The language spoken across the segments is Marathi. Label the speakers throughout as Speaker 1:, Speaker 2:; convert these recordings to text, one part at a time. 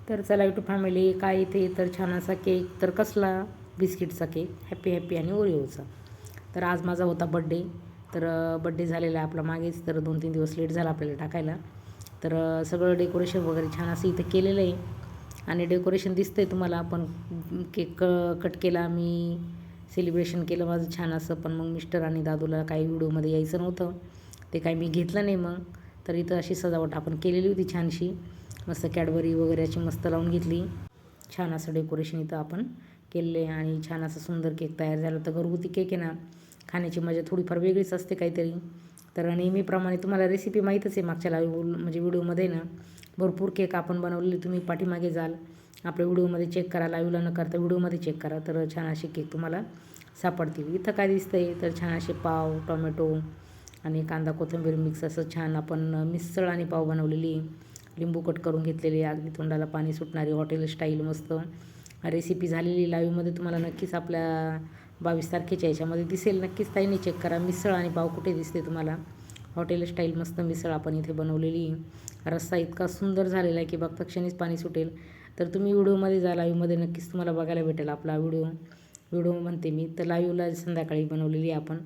Speaker 1: तर चला यूट्यूब फॅमिली, काय इथे तर छान असा केक, तर कसला बिस्किटचा केक, हॅपी हॅपी आणि ओरिओचा. तर आज माझा होता बड्डे. तर बड्डे झालेला आहे आपला मागेच, तर 2-3 दिवस लेट झाला आपल्याला टाकायला. तर सगळं डेकोरेशन वगैरे छान असं इथं केलेलं आहे आणि डेकोरेशन दिसतंय तुम्हाला. पण केक कट केला मी, सेलिब्रेशन केलं माझं छान असं. पण मग मिस्टर आणि दादूला काही व्हिडिओमध्ये यायचं नव्हतं, ते काही मी घेतलं नाही मग. तर इथं अशी सजावट आपण केलेली होती छानशी, मस्त कॅडबरी वगैरे अशी मस्त लावून घेतली. छान असं डेकोरेशन इथं आपण केले आणि छान असं सुंदर केक तयार झाला. तर घरगुती केक आहे ना, खाण्याची मजा थोडीफार वेगळीच असते काहीतरी. तर नेहमीप्रमाणे तुम्हाला रेसिपी माहीतच आहे, मागच्या लाईव्ह म्हणजे व्हिडिओमध्ये ना भरपूर केक आपण बनवलेले. तुम्ही पाठीमागे जाल आपल्या व्हिडिओमध्ये चेक करा, लाईव्हला न करता व्हिडिओमध्ये चेक करा, तर छान असे केक तुम्हाला सापडतील. इथं काय दिसतंय तर छान असे पाव, टोमॅटो आणि कांदा कोथिंबीर मिक्स असं छान आपण मिसळ आणि पाव बनवलेली. लिंबू कट करून घेतलेली, अगदी तोंडाला पाणी सुटणारी हॉटेल स्टाईल मस्त रेसिपी झालेली. लाईव्हमध्ये तुम्हाला नक्कीच आपल्या 22 तारखेच्या याच्यामध्ये दिसेल. नक्कीच ताईंनी चेक करा, मिसळ आणि पाव कुठे दिसते तुम्हाला. हॉटेल स्टाईल मस्त मिसळ आपण इथे बनवलेली. रस्सा इतका सुंदर झालेला आहे की बघता क्षणीच पाणी सुटेल. तर तुम्ही व्हिडिओमध्ये जा, लाईव्हमध्ये नक्कीच तुम्हाला बघायला भेटेल आपला व्हिडिओ म्हणते मी. तर लाईव्हला संध्याकाळी बनवलेली आपण.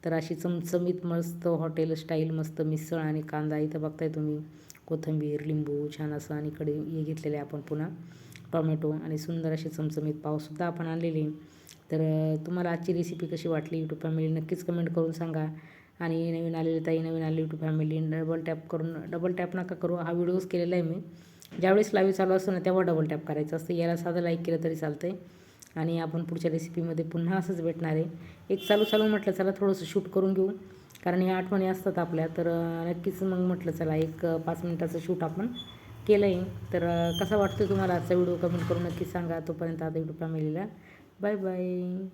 Speaker 1: तर अशी चमचमीत मस्त हॉटेल स्टाईल मस्त मिसळ आणि कांदा इथं बघताय तुम्ही, कोथिंबीर, लिंबू छान असं आणि इकडे हे घेतलेले आपण पुन्हा टोमॅटो आणि सुंदर असे चमचमीत पावसुद्धा आपण आणलेले. तर तुम्हाला आजची रेसिपी कशी वाटली यूट्यूब फॅमिली नक्कीच कमेंट करून सांगा. आणि नवीन आलेले ताई, नवीन आले यूट्यूब फॅमिली, डबल टॅप नका करू. हा व्हिडिओच केलेला आहे मी. ज्यावेळेस लाईव्ह चालू असतो ना तेव्हा डबल टॅप करायचं असतं. याला साधं लाईक केलं तरी चालतं आहे. आणि आपण पुढच्या रेसिपीमध्ये पुन्हा असंच भेटणार आहे. एक चालू म्हटलं चला थोडंसं शूट करून घेऊ, कारण ह्या आठवणी असतात आपल्या. तर नक्कीच मग म्हटलं चला एक 5 मिनिटाचं शूट आपण केलं आहे. तर कसा वाटतो तुम्हाला आजचा व्हिडिओ कमेंट करून नक्कीच सांगा. तोपर्यंत आता यूट्यूब फॅमिलीला बाय बाय.